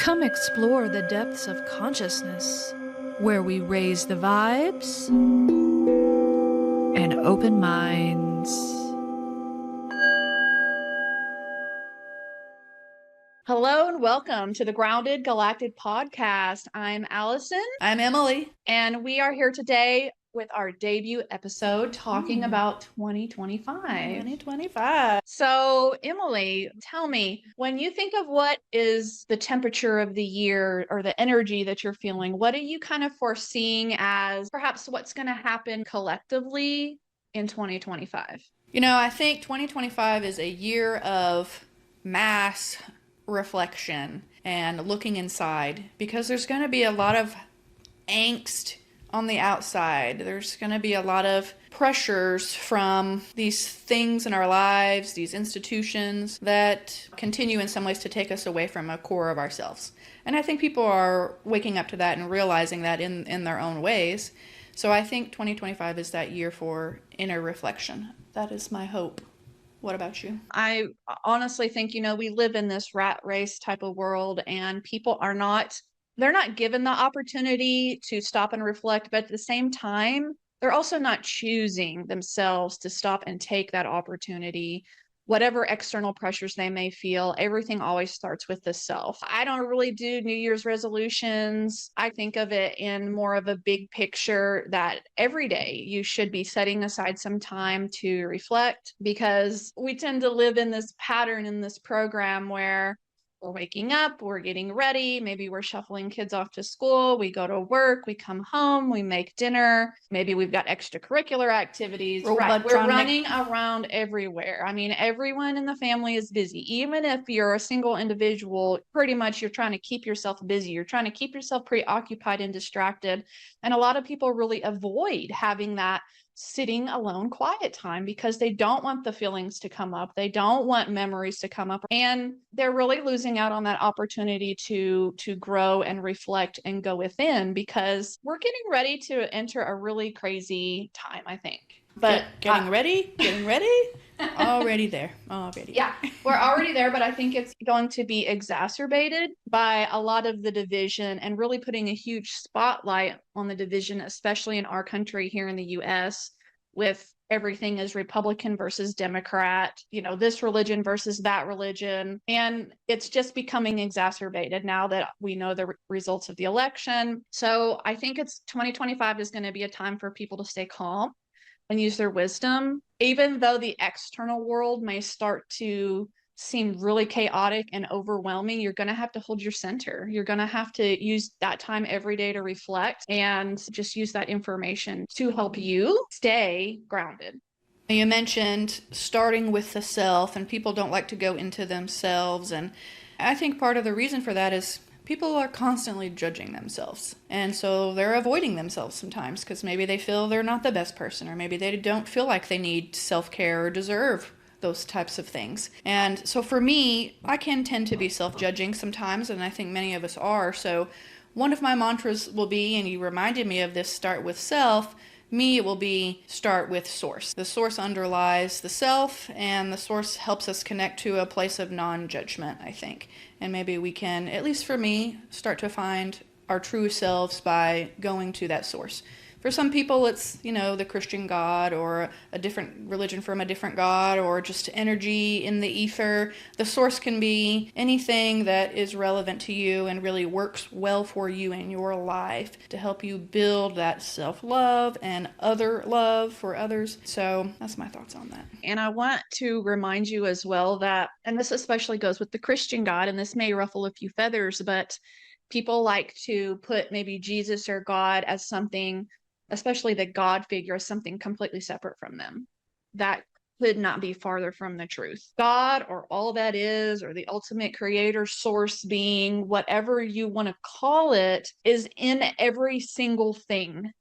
Come explore the depths of consciousness, where we raise the vibes and open minds. Hello and welcome to the Grounded Galactic podcast. I'm Allison. I'm Emily. And we are here today with our debut episode talking about 2025. 2025. So, Emily, tell me, when you think of what is the temperature of the year or the energy that you're feeling, what are you kind of foreseeing as perhaps what's going to happen collectively in 2025? You know, I think 2025 is a year of mass reflection and looking inside, because there's going to be a lot of angst on the outside. There's going to be a lot of pressures from these things in our lives, these institutions that continue in some ways to take us away from a core of ourselves. And I think people are waking up to that and realizing that in their own ways. So I think 2025 is that year for inner reflection. That is my hope. What about you? I honestly think, we live in this rat race type of world, and people they're not given the opportunity to stop and reflect, but at the same time, they're also not choosing themselves to stop and take that opportunity. Whatever external pressures they may feel, everything always starts with the self. I don't really do New Year's resolutions. I think of it in more of a big picture that every day you should be setting aside some time to reflect, because we tend to live in this pattern in this program where we're waking up, we're getting ready, maybe we're shuffling kids off to school, we go to work, we come home, we make dinner, maybe we've got extracurricular activities. Right, we're running around everywhere. I mean, everyone in the family is busy. Even if you're a single individual, pretty much you're trying to keep yourself busy. You're trying to keep yourself preoccupied and distracted. And a lot of people really avoid having that sitting alone quiet time because they don't want the feelings to come up. They don't want memories to come up, and they're really losing out on that opportunity to grow and reflect and go within, because we're getting ready to enter a really crazy time, I think. But getting ready, already there. Yeah, we're already there, but I think it's going to be exacerbated by a lot of the division and really putting a huge spotlight on the division, especially in our country here in the US, with everything is Republican versus Democrat, this religion versus that religion. And it's just becoming exacerbated now that we know the results of the election. So I think 2025 is going to be a time for people to stay calm and use their wisdom, even though the external world may start to seem really chaotic and overwhelming. You're going to have to hold your center. You're going to have to use that time every day to reflect and just use that information to help you stay grounded. You mentioned starting with the self, and people don't like to go into themselves. And I think part of the reason for that is people are constantly judging themselves. And so they're avoiding themselves sometimes because maybe they feel they're not the best person, or maybe they don't feel like they need self-care or deserve those types of things. And so for me, I can tend to be self-judging sometimes, and I think many of us are. So one of my mantras will be, and you reminded me of this, start with self. Me, it will be start with source. The source underlies the self, and the source helps us connect to a place of non-judgment, I think. And maybe we can, at least for me, start to find our true selves by going to that source. For some people, it's, the Christian God, or a different religion from a different God, or just energy in the ether. The source can be anything that is relevant to you and really works well for you in your life to help you build that self-love and other love for others. So that's my thoughts on that. And I want to remind you as well that, and this especially goes with the Christian God, and this may ruffle a few feathers, but people like to put maybe Jesus or God as something, especially the God figure, as something completely separate from them. That could not be farther from the truth. God, or all that is, or the ultimate creator, source, being, whatever you want to call it, is in every single thing,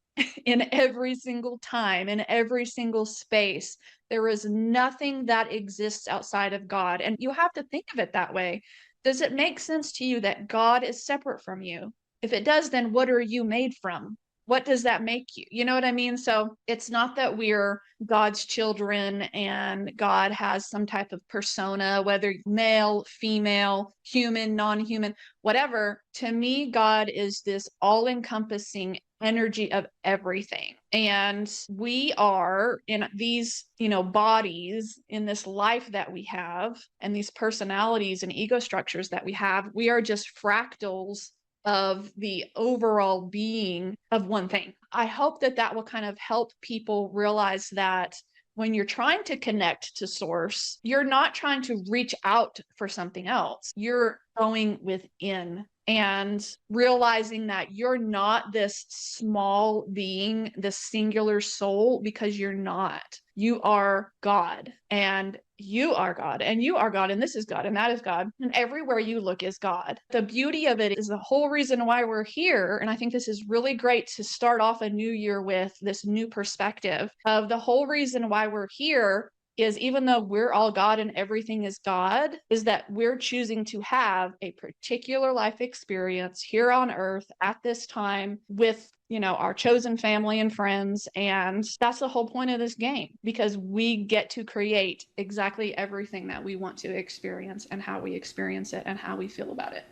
in every single time, in every single space. There is nothing that exists outside of God. And you have to think of it that way. Does it make sense to you that God is separate from you? If it does, then what are you made from? what does that make you? You know what I mean? So it's not that we're God's children and God has some type of persona, whether male, female, human, non-human, whatever. To me, God is this all-encompassing energy of everything. And we are in these, bodies, in this life that we have, and these personalities and ego structures that we have, we are just fractals of the overall being of one thing. I hope that that will kind of help people realize that when you're trying to connect to source, you're not trying to reach out for something else. You're going within and realizing that you're not this small being, this singular soul, because you're not. You are God, and you are God, and you are God, and this is God, and that is God, and everywhere you look is God. The beauty of it is the whole reason why we're here, and I think this is really great to start off a new year with this new perspective of the whole reason why we're here is, even though we're all God and everything is God, is that we're choosing to have a particular life experience here on earth at this time with, our chosen family and friends. And that's the whole point of this game, because we get to create exactly everything that we want to experience and how we experience it and how we feel about it.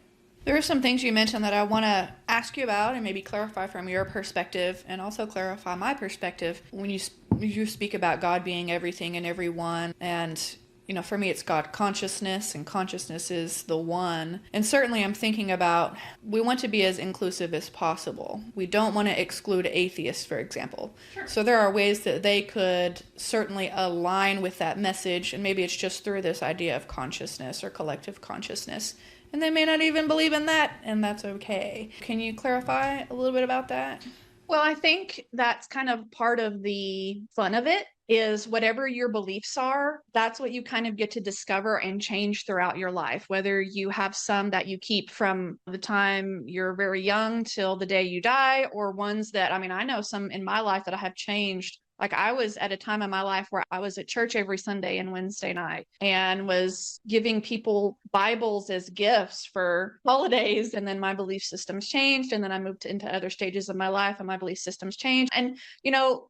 There are some things you mentioned that I want to ask you about and maybe clarify from your perspective, and also clarify my perspective when you speak about God being everything and everyone. And for me, it's God consciousness, and consciousness is the one. And certainly I'm thinking about, we want to be as inclusive as possible. We don't want to exclude atheists, for example. Sure. So there are ways that they could certainly align with that message, and maybe it's just through this idea of consciousness or collective consciousness. And they may not even believe in that, and that's okay. Can you clarify a little bit about that? Well, I think that's kind of part of the fun of it, is whatever your beliefs are, that's what you kind of get to discover and change throughout your life. Whether you have some that you keep from the time you're very young till the day you die, or ones that, I know some in my life that I have changed. Like, I was at a time in my life where I was at church every Sunday and Wednesday night and was giving people Bibles as gifts for holidays. And then my belief systems changed. And then I moved into other stages of my life and my belief systems changed. And,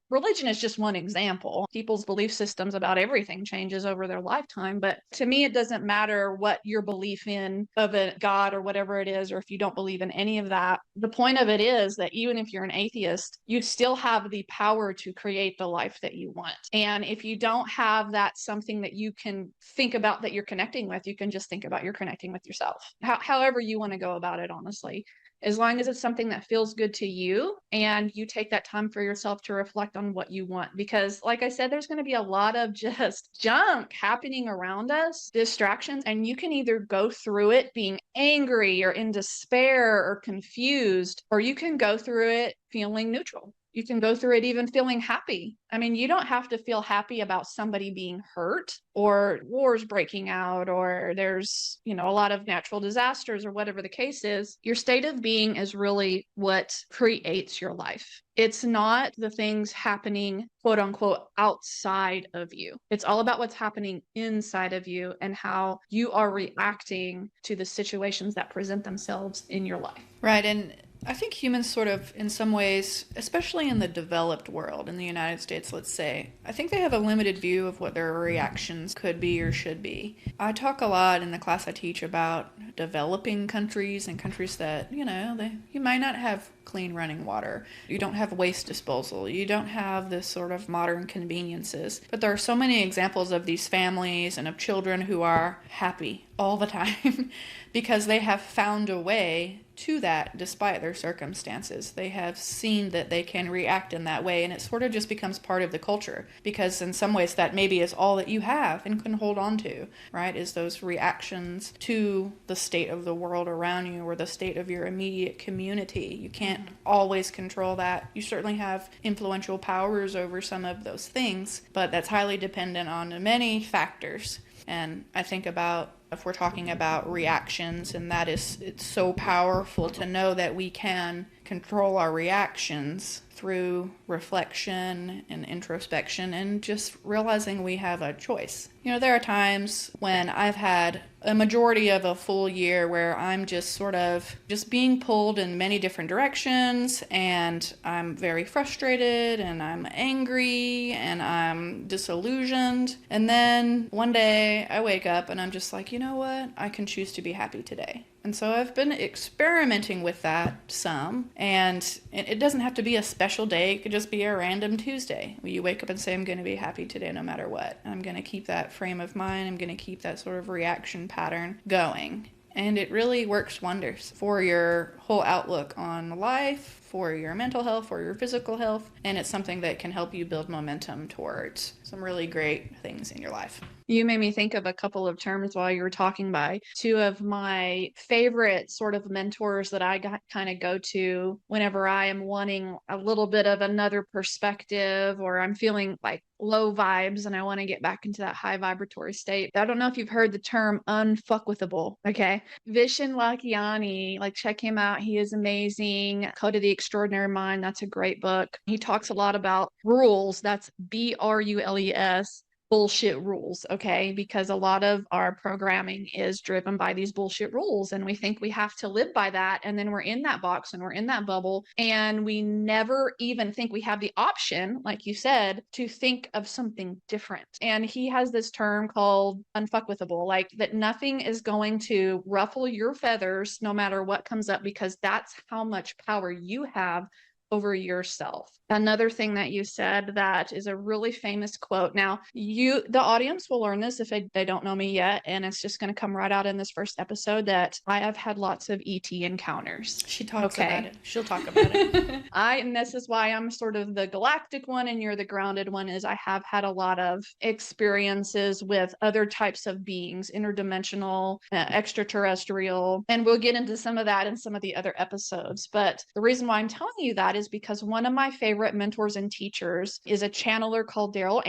religion is just one example. People's belief systems about everything changes over their lifetime. But to me, it doesn't matter what your belief in of a God or whatever it is, or if you don't believe in any of that. The point of it is that even if you're an atheist, you still have the power to create the life that you want. And if you don't have that something that you can think about that you're connecting with, you can just think about you're connecting with yourself. However you want to go about it, honestly. As long as it's something that feels good to you and you take that time for yourself to reflect on what you want. Because like I said, there's going to be a lot of just junk happening around us, distractions, and you can either go through it being angry or in despair or confused, or you can go through it feeling neutral. You can go through it even feeling happy. You don't have to feel happy about somebody being hurt or wars breaking out or there's, a lot of natural disasters or whatever the case is. Your state of being is really what creates your life. It's not the things happening, quote unquote, outside of you. It's all about what's happening inside of you and how you are reacting to the situations that present themselves in your life. Right. And I think humans sort of, in some ways, especially in the developed world, in the United States, let's say, I think they have a limited view of what their reactions could be or should be. I talk a lot in the class I teach about developing countries and countries that, you might not have clean running water. You don't have waste disposal. You don't have this sort of modern conveniences. But there are so many examples of these families and of children who are happy all the time because they have found a way to that despite their circumstances. They have seen that they can react in that way, and it sort of just becomes part of the culture, because in some ways that maybe is all that you have and can hold on to, right, is those reactions to the state of the world around you or the state of your immediate community. You can't always control that. You certainly have influential powers over some of those things, but that's highly dependent on many factors. And I think about, if we're talking about reactions, and that is, it's so powerful to know that we can control our reactions through reflection and introspection and just realizing we have a choice. You know, there are times when I've had a majority of a full year where I'm just sort of just being pulled in many different directions, and I'm very frustrated and I'm angry and I'm disillusioned. And then one day I wake up and I'm just like, you know what? I can choose to be happy today. And so I've been experimenting with that some, and it doesn't have to be a special day. It could just be a random Tuesday where you wake up and say, I'm going to be happy today no matter what. I'm going to keep that frame of mind. I'm going to keep that sort of reaction pattern going. And it really works wonders for your whole outlook on life, for your mental health, for your physical health. And it's something that can help you build momentum towards some really great things in your life. You made me think of a couple of terms while you were talking by two of my favorite sort of mentors that I kind of go to whenever I am wanting a little bit of another perspective, or I'm feeling like low vibes and I want to get back into that high vibratory state. I don't know if you've heard the term unfuckwithable. Okay. Vishen Lakiani, like check him out. He is amazing. Code of the Extraordinary Mind. That's a great book. He talks a lot about rules. That's BRULES. Bullshit rules, okay? Because a lot of our programming is driven by these bullshit rules, and we think we have to live by that, and then we're in that box and we're in that bubble, and we never even think we have the option, like you said, to think of something different. And he has this term called unfuckwithable, like that nothing is going to ruffle your feathers no matter what comes up, because that's how much power you have over yourself. Another thing that you said that is a really famous quote. Now, the audience will learn this if they don't know me yet, and it's just going to come right out in this first episode that I have had lots of ET encounters. She talks about it. She'll talk about it. And this is why I'm sort of the galactic one and you're the grounded one, is I have had a lot of experiences with other types of beings, interdimensional, extraterrestrial, and we'll get into some of that in some of the other episodes. But the reason why I'm telling you that is because one of my favorite mentors and teachers is a channeler called Daryl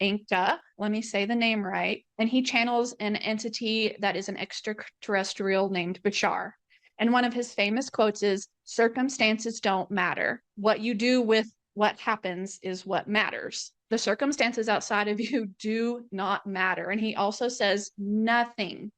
Anka. Let me say the name right. And he channels an entity that is an extraterrestrial named Bashar. And one of his famous quotes is, circumstances don't matter. What you do with what happens is what matters. The circumstances outside of you do not matter. And he also says nothing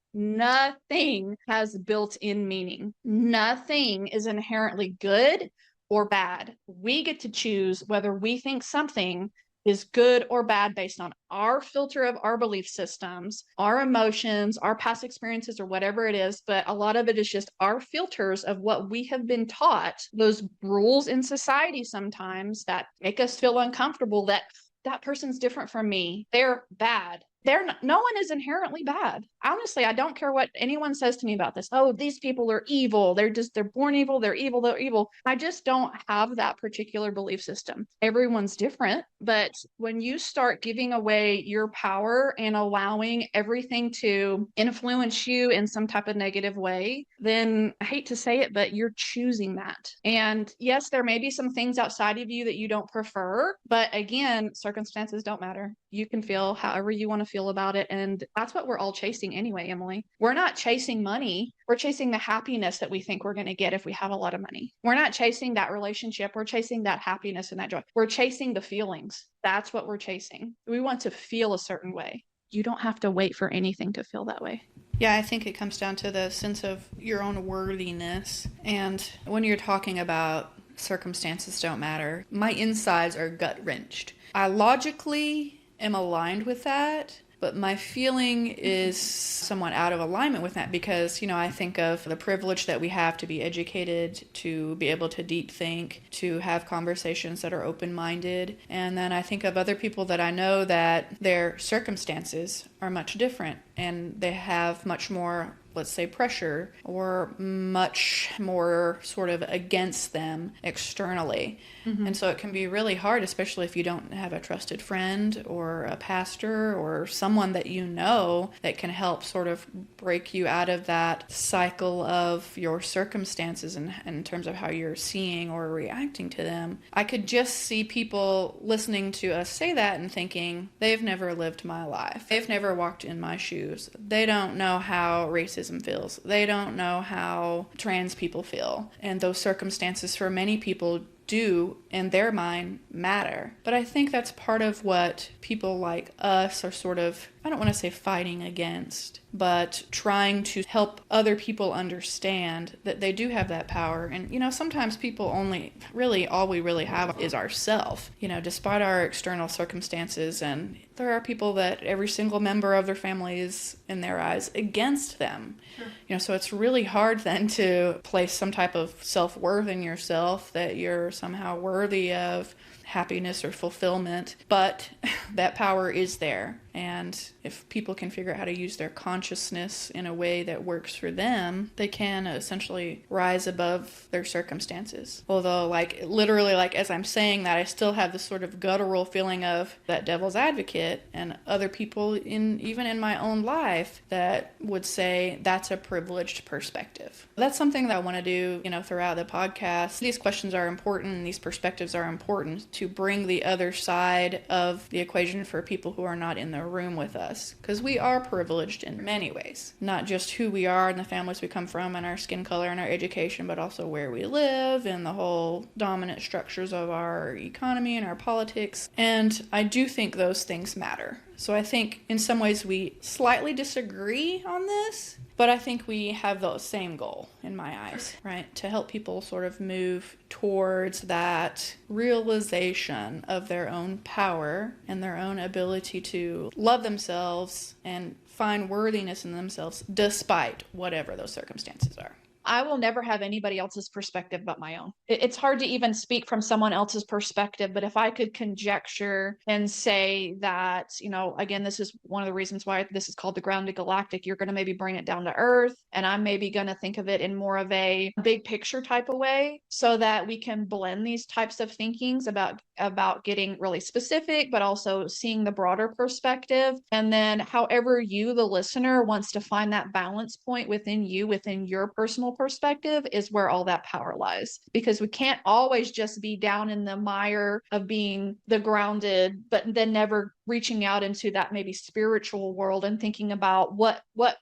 has built-in meaning. Nothing is inherently good or bad. We get to choose whether we think something is good or bad based on our filter of our belief systems, our emotions, our past experiences, or whatever it is. But a lot of it is just our filters of what we have been taught, those rules in society sometimes that make us feel uncomfortable, that person's different from me. They're bad. No one is inherently bad. Honestly, I don't care what anyone says to me about this. Oh, these people are evil. They're born evil. They're evil. I just don't have that particular belief system. Everyone's different. But when you start giving away your power and allowing everything to influence you in some type of negative way, then I hate to say it, but you're choosing that. And yes, there may be some things outside of you that you don't prefer, but again, circumstances don't matter. You can feel however you want to feel about it. And that's what we're all chasing anyway, Emily. We're not chasing money. We're chasing the happiness that we think we're going to get if we have a lot of money. We're not chasing that relationship. We're chasing that happiness and that joy. We're chasing the feelings. That's what we're chasing. We want to feel a certain way. You don't have to wait for anything to feel that way. Yeah, I think it comes down to the sense of your own worthiness. And when you're talking about circumstances don't matter, my insides are gut-wrenched. I logically am aligned with that, but my feeling is somewhat out of alignment with that because, I think of the privilege that we have to be educated, to be able to deep think, to have conversations that are open-minded. And then I think of other people that I know that their circumstances are much different and they have much more, let's say, pressure or much more sort of against them externally. Mm-hmm. And so it can be really hard, especially if you don't have a trusted friend or a pastor or someone that you know that can help sort of break you out of that cycle of your circumstances and in terms of how you're seeing or reacting to them. I could just see people listening to us say that and thinking, they've never lived my life. They've never walked in my shoes. They don't know how racism autism feels. They don't know how trans people feel. And those circumstances for many people do, in their mind, matter. But I think that's part of what people like us are sort of, I don't want to say fighting against, but trying to help other people understand that they do have that power. And, you know, sometimes people only, really, all we really have is ourself, you know, despite our external circumstances. And there are people that every single member of their family is, in their eyes, against them. Sure. You know, so it's really hard then to place some type of self-worth in yourself that you're somehow worthy of happiness or fulfillment, but that power is there. And if people can figure out how to use their consciousness in a way that works for them, they can essentially rise above their circumstances. Although, like, literally, like, as I'm saying that, I still have this sort of guttural feeling of that devil's advocate and other people even in my own life that would say that's a privileged perspective. That's something that I want to do, you know, throughout the podcast. These questions are important and these perspectives are important to bring the other side of the equation for people who are not in the room with us, because we are privileged in many ways, not just who we are and the families we come from and our skin color and our education, but also where we live and the whole dominant structures of our economy and our politics. And I do think those things matter. So I think in some ways we slightly disagree on this, but I think we have the same goal in my eyes, right? To help people sort of move towards that realization of their own power and their own ability to love themselves and find worthiness in themselves despite whatever those circumstances are. I will never have anybody else's perspective but my own. It's hard to even speak from someone else's perspective, but if I could conjecture and say that, you know, again, this is one of the reasons why this is called the grounded galactic, you're going to maybe bring it down to earth, and I'm maybe going to think of it in more of a big picture type of way so that we can blend these types of thinkings about getting really specific, but also seeing the broader perspective. And then however you, the listener, wants to find that balance point within you, within your personal perspective, is where all that power lies, because we can't always just be down in the mire of being the grounded, but then never reaching out into that maybe spiritual world and thinking about what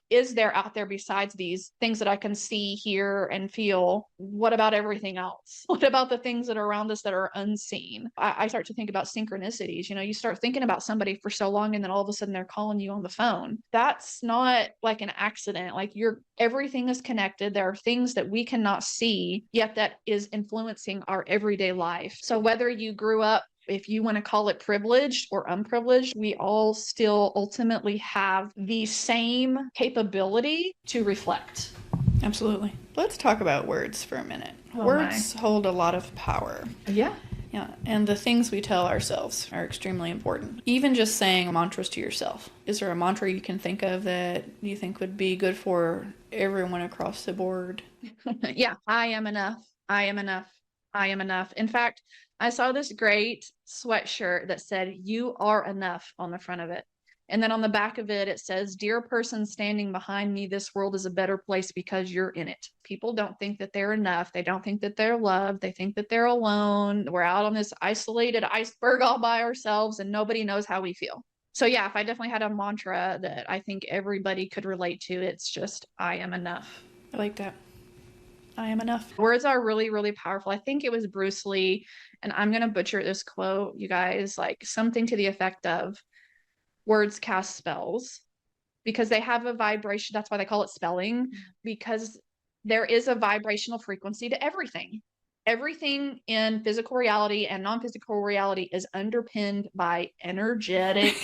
is there out there besides these things that I can see, hear, and feel. What about everything else? What about the things that are around us that are unseen? I start to think about synchronicities. You know, you start thinking about somebody for so long and then all of a sudden they're calling you on the phone. That's not like an accident. Like, everything is connected. There are things that we cannot see, yet that is influencing our everyday life. So whether you grew up, if you want to call it privileged or unprivileged, we all still ultimately have the same capability to reflect. Absolutely. Let's talk about words for a minute. Words hold a lot of power. Yeah. Yeah, and the things we tell ourselves are extremely important. Even just saying mantras to yourself. Is there a mantra you can think of that you think would be good for everyone across the board? Yeah, I am enough. I am enough. I am enough. In fact, I saw this great sweatshirt that said, "You are enough" on the front of it. And then on the back of it, it says, "Dear person standing behind me, this world is a better place because you're in it." People don't think that they're enough. They don't think that they're loved. They think that they're alone. We're out on this isolated iceberg all by ourselves and nobody knows how we feel. So yeah, if I definitely had a mantra that I think everybody could relate to, it's just, I am enough. I like that. I am enough. Words are really, really powerful. I think it was Bruce Lee, and I'm going to butcher this quote, you guys, like something to the effect of, words cast spells because they have a vibration. That's why they call it spelling, because there is a vibrational frequency to everything. Everything in physical reality and non-physical reality is underpinned by energetic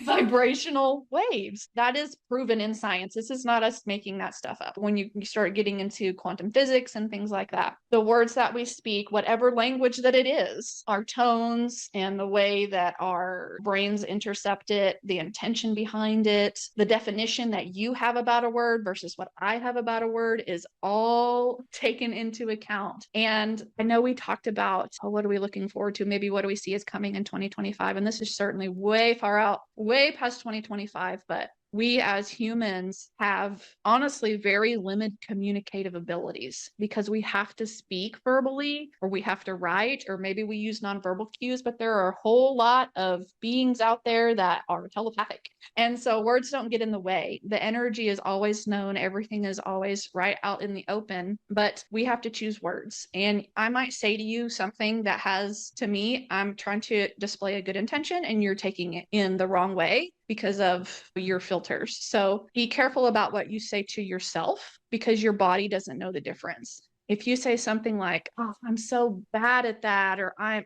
vibrational waves. That is proven in science. This is not us making that stuff up. When you start getting into quantum physics and things like that, the words that we speak, whatever language that it is, our tones and the way that our brains intercept it, the intention behind it, the definition that you have about a word versus what I have about a word is all taken into account. And I know we talked about, what are we looking forward to? Maybe what do we see is coming in 2025? And this is certainly way far out, way past 2025, but we as humans have honestly very limited communicative abilities because we have to speak verbally or we have to write or maybe we use nonverbal cues, but there are a whole lot of beings out there that are telepathic. And so words don't get in the way. The energy is always known. Everything is always right out in the open, but we have to choose words. And I might say to you something that has, to me, I'm trying to display a good intention and you're taking it in the wrong way because of your filters. So be careful about what you say to yourself because your body doesn't know the difference. If you say something like, oh, I'm so bad at that, or I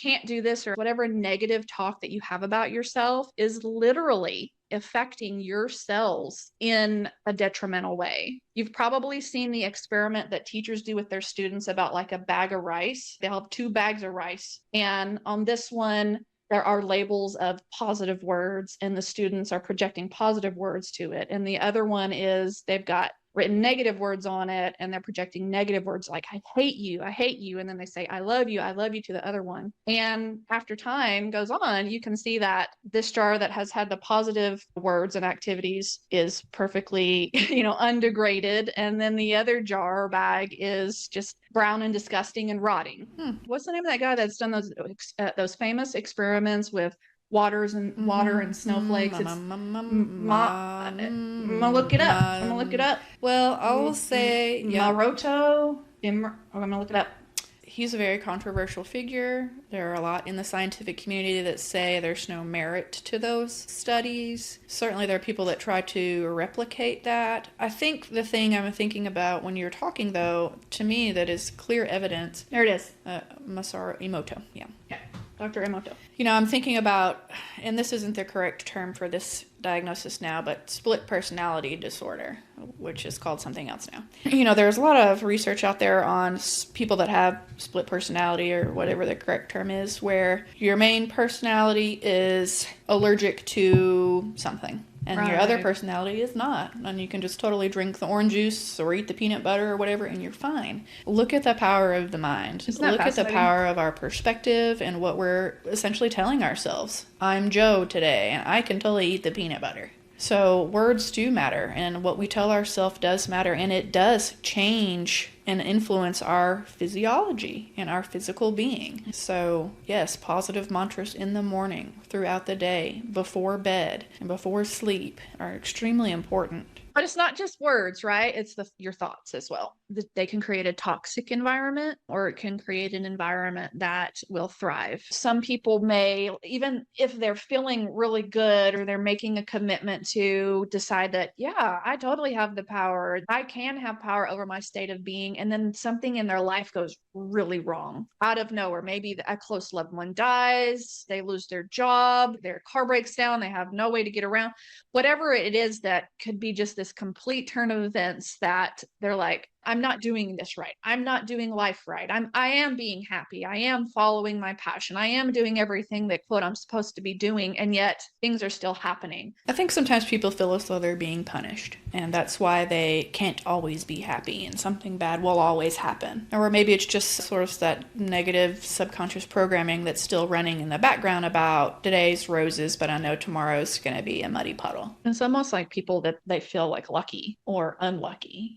can't do this, or whatever negative talk that you have about yourself is literally affecting your cells in a detrimental way. You've probably seen the experiment that teachers do with their students about like a bag of rice. They'll have 2 bags of rice. And on this one, there are labels of positive words and the students are projecting positive words to it. And the other one is they've got written negative words on it and they're projecting negative words like I hate you, and then they say I love you to the other one. And after time goes on, you can see that this jar that has had the positive words and activities is perfectly undegraded, and then the other jar or bag is just brown and disgusting and rotting. What's the name of that guy that's done those famous experiments with water and snowflakes? I'm gonna look it up. Well, I'll say Maroto. I'm gonna look it up. He's a very controversial figure. There are a lot in the scientific community that say there's no merit to those studies. Certainly there are people that try to replicate that. I think the thing I'm thinking about when you're talking, though, to me that is clear evidence. There it is. Masaru Emoto, yeah. Dr. Emoto. I'm thinking about, and this isn't the correct term for this diagnosis now, but split personality disorder, which is called something else now. There's a lot of research out there on people that have split personality or whatever the correct term is, where your main personality is allergic to something. And your other personality is not. And you can just totally drink the orange juice or eat the peanut butter or whatever, and you're fine. Look at the power of the mind. Look at the power of our perspective and what we're essentially telling ourselves. I'm Joe today, and I can totally eat the peanut butter. So words do matter, and what we tell ourselves does matter, and it does change and influence our physiology and our physical being. So yes, positive mantras in the morning, throughout the day, before bed, and before sleep are extremely important. But it's not just words, right? It's your thoughts as well. They can create a toxic environment or it can create an environment that will thrive. Some people may, even if they're feeling really good or they're making a commitment to decide that, yeah, I totally have the power. I can have power over my state of being. And then something in their life goes really wrong out of nowhere. Maybe a close loved one dies, they lose their job, their car breaks down, they have no way to get around. Whatever it is that could be just this complete turn of events that they're like, I'm not doing this right. I'm not doing life right. I am being happy. I am following my passion. I am doing everything that quote I'm supposed to be doing, and yet things are still happening. I think sometimes people feel as though they're being punished, and that's why they can't always be happy, and something bad will always happen. Or maybe it's just sort of that negative subconscious programming that's still running in the background about today's roses, but I know tomorrow's going to be a muddy puddle. It's almost like people that they feel like lucky or unlucky.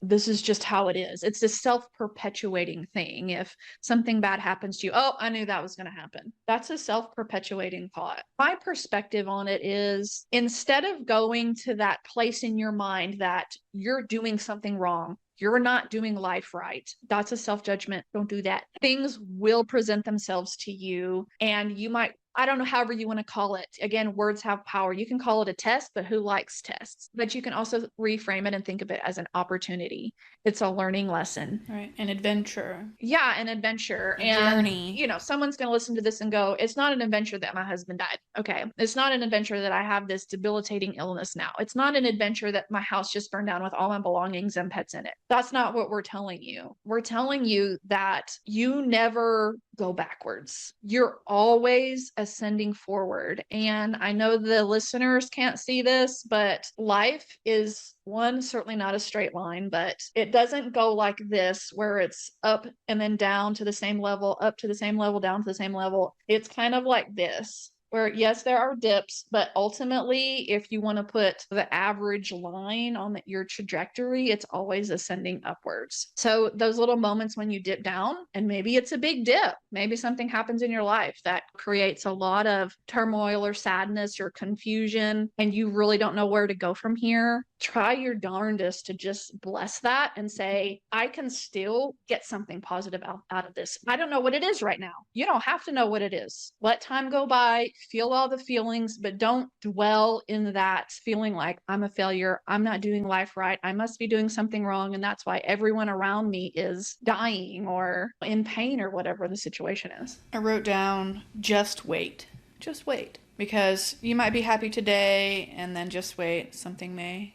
This is just how it is. It's this self-perpetuating thing. If something bad happens to you, oh, I knew that was going to happen. That's a self-perpetuating thought. My perspective on it is, instead of going to that place in your mind that you're doing something wrong, you're not doing life right, that's a self-judgment. Don't do that. Things will present themselves to you, and you might, I don't know, however you want to call it. Again, words have power. You can call it a test, but who likes tests? But you can also reframe it and think of it as an opportunity. It's a learning lesson. Right. An adventure. Yeah, an adventure. Journey. Someone's going to listen to this and go, it's not an adventure that my husband died. Okay. It's not an adventure that I have this debilitating illness now. It's not an adventure that my house just burned down with all my belongings and pets in it. That's not what we're telling you. We're telling you that you never go backwards. You're always ascending forward. And I know the listeners can't see this, but life is certainly not a straight line, but it doesn't go like this where it's up and then down to the same level, up to the same level, down to the same level. It's kind of like this. where yes, there are dips, but ultimately, if you want to put the average line on your trajectory, it's always ascending upwards. So those little moments when you dip down, and maybe it's a big dip, maybe something happens in your life that creates a lot of turmoil or sadness or confusion, and you really don't know where to go from here. Try your darndest to just bless that and say, I can still get something positive out of this. I don't know what it is right now. You don't have to know what it is. Let time go by, feel all the feelings, but don't dwell in that feeling like I'm a failure. I'm not doing life right. I must be doing something wrong. And that's why everyone around me is dying or in pain or whatever the situation is. I wrote down, just wait. Just wait. Because you might be happy today, and then just wait, something may,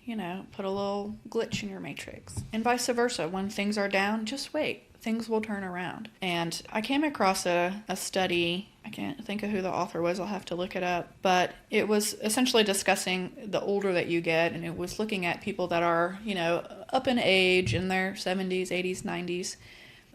put a little glitch in your matrix. And vice versa. When things are down, just wait. Things will turn around. And I came across a study. I can't think of who the author was. I'll have to look it up. But it was essentially discussing the older that you get, and it was looking at people that are, up in age, in their 70s, 80s, 90s.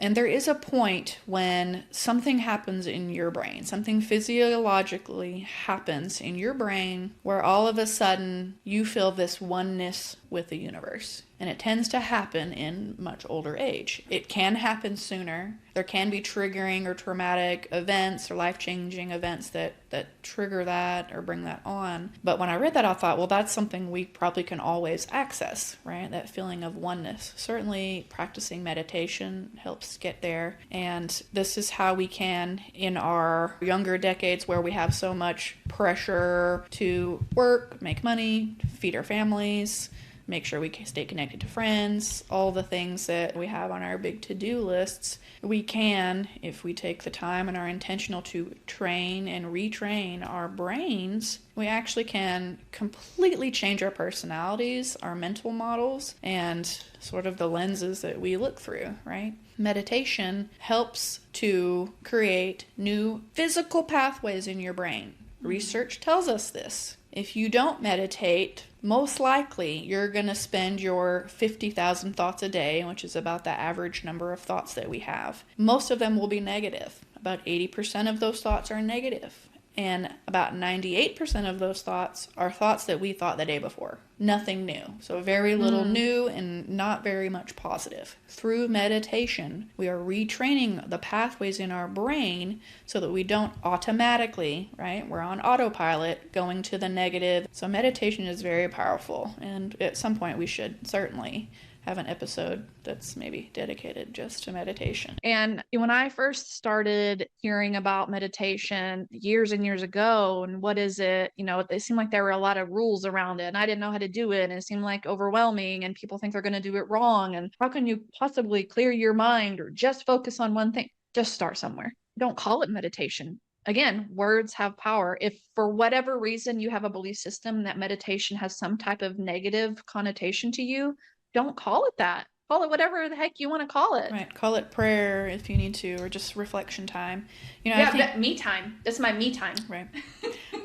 And there is a point when something happens in your brain, something physiologically happens in your brain where all of a sudden you feel this oneness with the universe. And it tends to happen in much older age. It can happen sooner. There can be triggering or traumatic events or life-changing events that trigger that or bring that on. But when I read that, I thought, well, that's something we probably can always access, right? That feeling of oneness. Certainly practicing meditation helps get there. And this is how we can, in our younger decades where we have so much pressure to work, make money, feed our families, make sure we stay connected to friends, all the things that we have on our big to-do lists, we can, if we take the time and are intentional to train and retrain our brains, we actually can completely change our personalities, our mental models, and sort of the lenses that we look through, right? Meditation helps to create new physical pathways in your brain. Research tells us this. If you don't meditate, most likely you're going to spend your 50,000 thoughts a day, which is about the average number of thoughts that we have. Most of them will be negative. About 80% of those thoughts are negative. And about 98% of those thoughts are thoughts that we thought the day before. Nothing new. So very little new and not very much positive. Through meditation, we are retraining the pathways in our brain so that we don't automatically, right? We're on autopilot going to the negative. So meditation is very powerful. And at some point we should certainly have an episode that's maybe dedicated just to meditation. And when I first started hearing about meditation years and years ago, and what is it, it seemed like there were a lot of rules around it, and I didn't know how to do it, and it seemed like overwhelming, and people think they're going to do it wrong, and how can you possibly clear your mind or just focus on one thing? Just start somewhere. Don't call it meditation. Again, words have power. If for whatever reason you have a belief system that meditation has some type of negative connotation to you, don't call it that. Call it whatever the heck you want to call it. Right. Call it prayer if you need to, or just reflection time. I think me time. That's my me time. Right.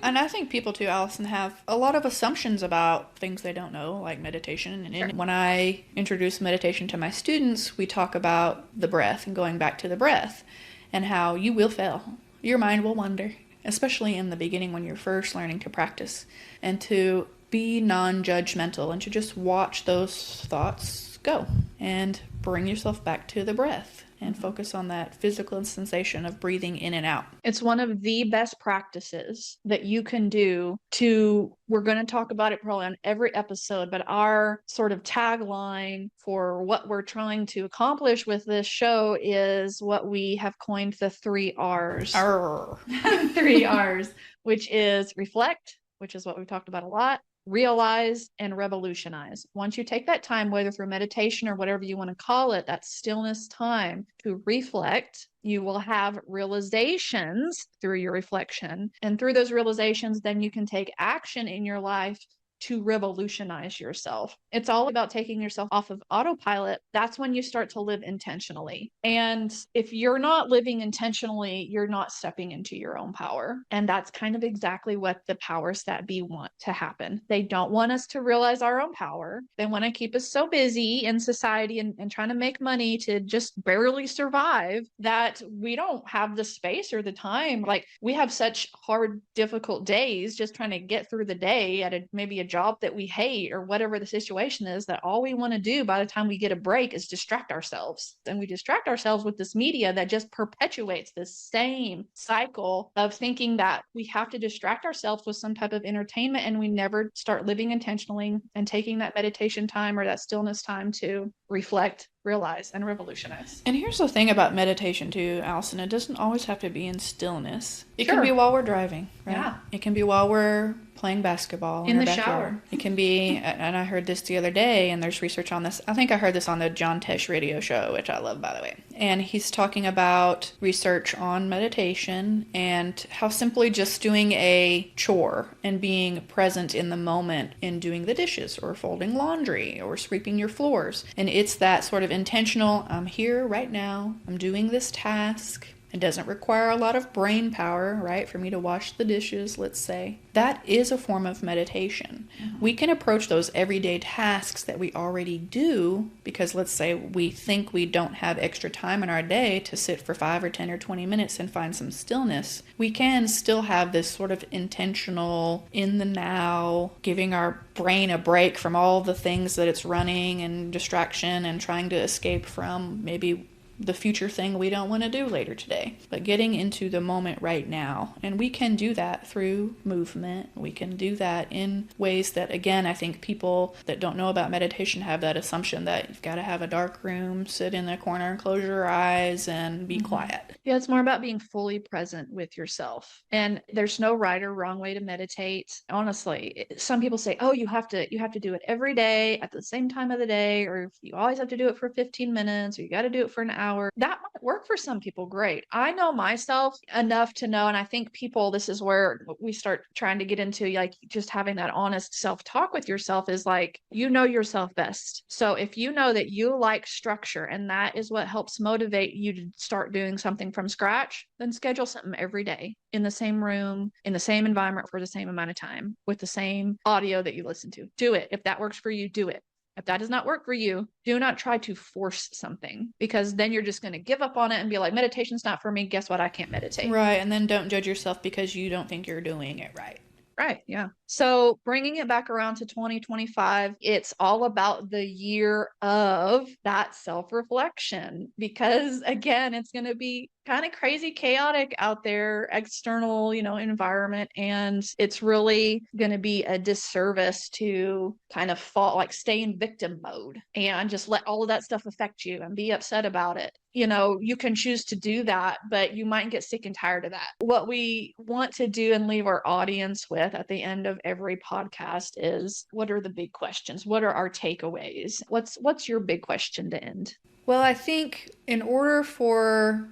And I think people too, Allison, have a lot of assumptions about things they don't know, like meditation. And when I introduce meditation to my students, we talk about the breath and going back to the breath and how you will fail. Your mind will wander, especially in the beginning when you're first learning to practice, and to be non-judgmental and to just watch those thoughts go and bring yourself back to the breath and focus on that physical sensation of breathing in and out. It's one of the best practices that you can do we're going to talk about it probably on every episode, but our sort of tagline for what we're trying to accomplish with this show is what we have coined the 3 R's. 3 R's, which is reflect, which is what we've talked about a lot, realize, and revolutionize. Once you take that time, whether through meditation or whatever you want to call it, that stillness time to reflect, you will have realizations through your reflection. And through those realizations, then you can take action in your life to revolutionize yourself. It's all about taking yourself off of autopilot. That's when you start to live intentionally. And if you're not living intentionally, you're not stepping into your own power. And that's kind of exactly what the powers that be want to happen. They don't want us to realize our own power. They want to keep us so busy in society and trying to make money to just barely survive that we don't have the space or the time. Like, we have such hard, difficult days just trying to get through the day at maybe a job that we hate or whatever the situation is, that all we want to do by the time we get a break is distract ourselves. And we distract ourselves with this media that just perpetuates this same cycle of thinking that we have to distract ourselves with some type of entertainment, and we never start living intentionally and taking that meditation time or that stillness time to reflect, realize, and revolutionize. And here's the thing about meditation too, Allison. It doesn't always have to be in stillness. It Sure. can be while we're driving, right? Yeah. It can be while we're playing basketball In our the backyard. shower. It can be, and I heard this the other day, and there's research on this. I think I heard this on the John Tesh radio show, which I love, by the way. And he's talking about research on meditation and how simply just doing a chore and being present in the moment in doing the dishes or folding laundry or sweeping your floors. And it's that sort of intentional, I'm here right now, I'm doing this task. It doesn't require a lot of brain power, right, for me to wash the dishes, let's say. That is a form of meditation. We can approach those everyday tasks that we already do because, let's say, we think we don't have extra time in our day to sit for 5 or 10 or 20 minutes and find some stillness. We can still have this sort of intentional, in the now, giving our brain a break from all the things that it's running and distraction and trying to escape from, maybe the future thing we don't want to do later today, but getting into the moment right now. And we can do that through movement. We can do that in ways that, again, I think people that don't know about meditation have that assumption that you've got to have a dark room, sit in the corner and close your eyes and be quiet. Yeah, it's more about being fully present with yourself. And there's no right or wrong way to meditate. Honestly, some people say, "Oh, you have to do it every day at the same time of the day, or you always have to do it for 15 minutes, or you got to do it for an hour." That might work for some people, great. I know myself enough to know, and I think people, this is where we start trying to get into, like, just having that honest self-talk with yourself is like, you know yourself best. So if you know that you like structure and that is what helps motivate you to start doing something from scratch, then schedule something every day in the same room, in the same environment for the same amount of time with the same audio that you listen to. Do it. If that works for you, do it. If that does not work for you, do not try to force something, because then you're just going to give up on it and be like, meditation's not for me. Guess what? I can't meditate. Right. And then don't judge yourself because you don't think you're doing it right. Right. Yeah. So bringing it back around to 2025, it's all about the year of that self-reflection, because again, it's going to be kind of crazy, chaotic out there, external, environment. And it's really going to be a disservice to kind of stay in victim mode and just let all of that stuff affect you and be upset about it. You can choose to do that, but you might get sick and tired of that. What we want to do and leave our audience with at the end of every podcast is, what are the big questions? What are our takeaways? What's your big question to end? Well, I think in order for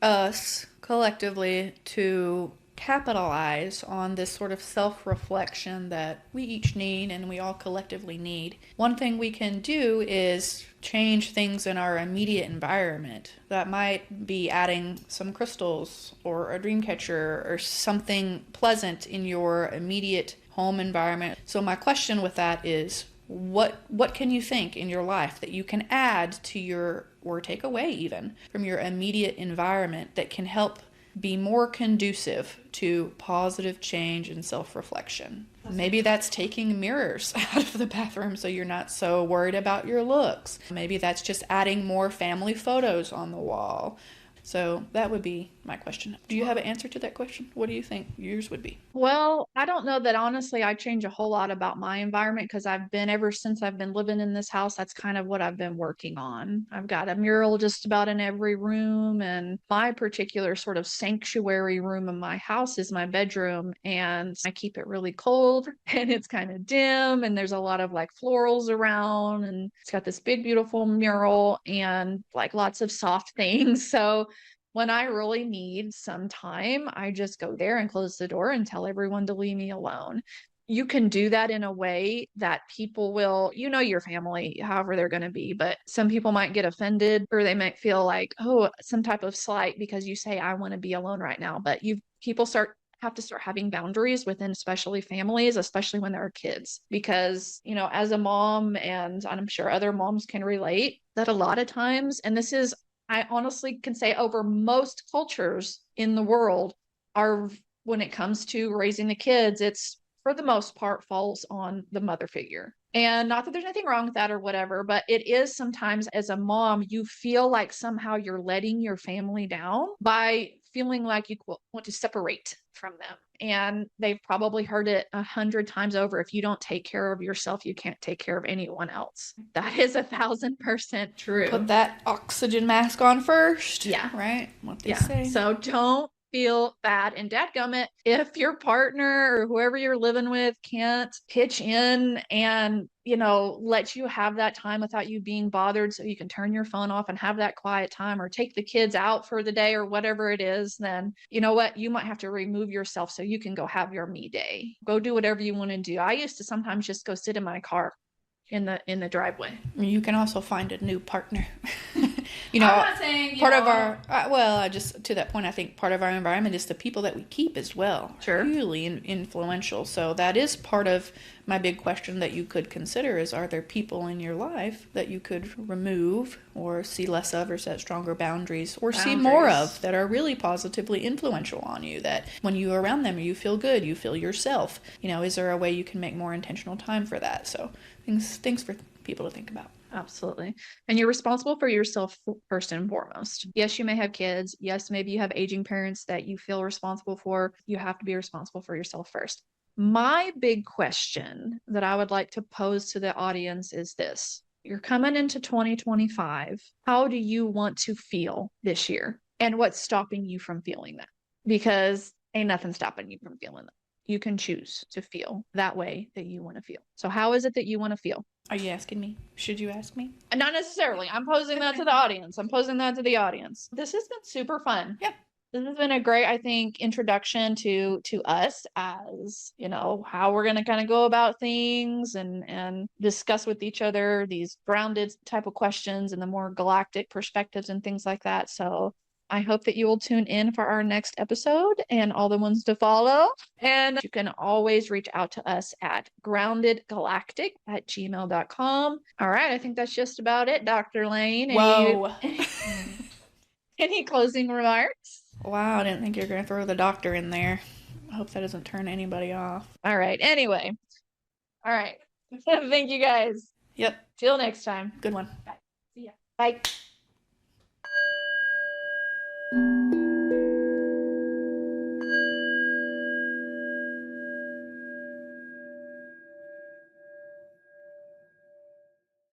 us collectively to capitalize on this sort of self-reflection that we each need and we all collectively need, one thing we can do is change things in our immediate environment. That might be adding some crystals or a dream catcher or something pleasant in your immediate home environment. So my question with that is, what can you think in your life that you can add to your, or take away even from your immediate environment, that can help be more conducive to positive change and self-reflection? Maybe that's taking mirrors out of the bathroom so you're not so worried about your looks. Maybe that's just adding more family photos on the wall. So that would be my question. Do you have an answer to that question? What do you think yours would be? Well, I don't know that honestly I change a whole lot about my environment, because ever since I've been living in this house, that's kind of what I've been working on. I've got a mural just about in every room, and my particular sort of sanctuary room in my house is my bedroom, and I keep it really cold and it's kind of dim, and there's a lot of like florals around, and it's got this big beautiful mural and like lots of soft things. So when I really need some time, I just go there and close the door and tell everyone to leave me alone. you can do that in a way that people will, your family, however they're going to be, but some people might get offended, or they might feel like, oh, some type of slight because you say, I want to be alone right now. But people have to start having boundaries within, especially families, especially when there are kids, because, as a mom, and I'm sure other moms can relate, that a lot of times, and this is, I honestly can say over most cultures in the world, are, when it comes to raising the kids, it's for the most part falls on the mother figure. And not that there's anything wrong with that or whatever, but it is sometimes, as a mom, you feel like somehow you're letting your family down by feeling like you want to separate from them. And they've probably heard it 100 times over. If you don't take care of yourself, you can't take care of anyone else. That is 1,000% true. Put that oxygen mask on first. Yeah. Right? What they say. So don't feel bad. And dadgummit, if your partner or whoever you're living with can't pitch in and, let you have that time without you being bothered, so you can turn your phone off and have that quiet time, or take the kids out for the day or whatever it is, then you know what? You might have to remove yourself so you can go have your me day. Go do whatever you want to do. I used to sometimes just go sit in my car in the driveway. You can also find a new partner. I'm not saying part of our just to that point, I think part of our environment is the people that we keep as well. Sure. Really influential. So that is part of my big question that you could consider is, are there people in your life that you could remove or see less of, or set stronger boundaries, or see more of, that are really positively influential on you, that when you're around them you feel good, you feel yourself. Is there a way you can make more intentional time for that? So things for people to think about. Absolutely. And you're responsible for yourself first and foremost. Yes, you may have kids. Yes, maybe you have aging parents that you feel responsible for. You have to be responsible for yourself first. My big question that I would like to pose to the audience is this. You're coming into 2025. How do you want to feel this year? And what's stopping you from feeling that? Because ain't nothing stopping you from feeling that. You can choose to feel that way that you want to feel. So how is it that you want to feel? Are you asking me? Should you ask me? Not necessarily. I'm posing that to the audience. This has been super fun. Yeah. This has been a great, I think, introduction to us as, how we're going to kind of go about things and discuss with each other these grounded type of questions and the more galactic perspectives and things like that. So I hope that you will tune in for our next episode and all the ones to follow. And you can always reach out to us at groundedgalactic@gmail.com. All right. I think that's just about it, Dr. Lane. Whoa. Any closing remarks? Wow, I didn't think you were going to throw the doctor in there. I hope that doesn't turn anybody off. All right. Anyway. All right. Thank you guys. Yep. Till next time. Good one. Bye. See ya. Bye.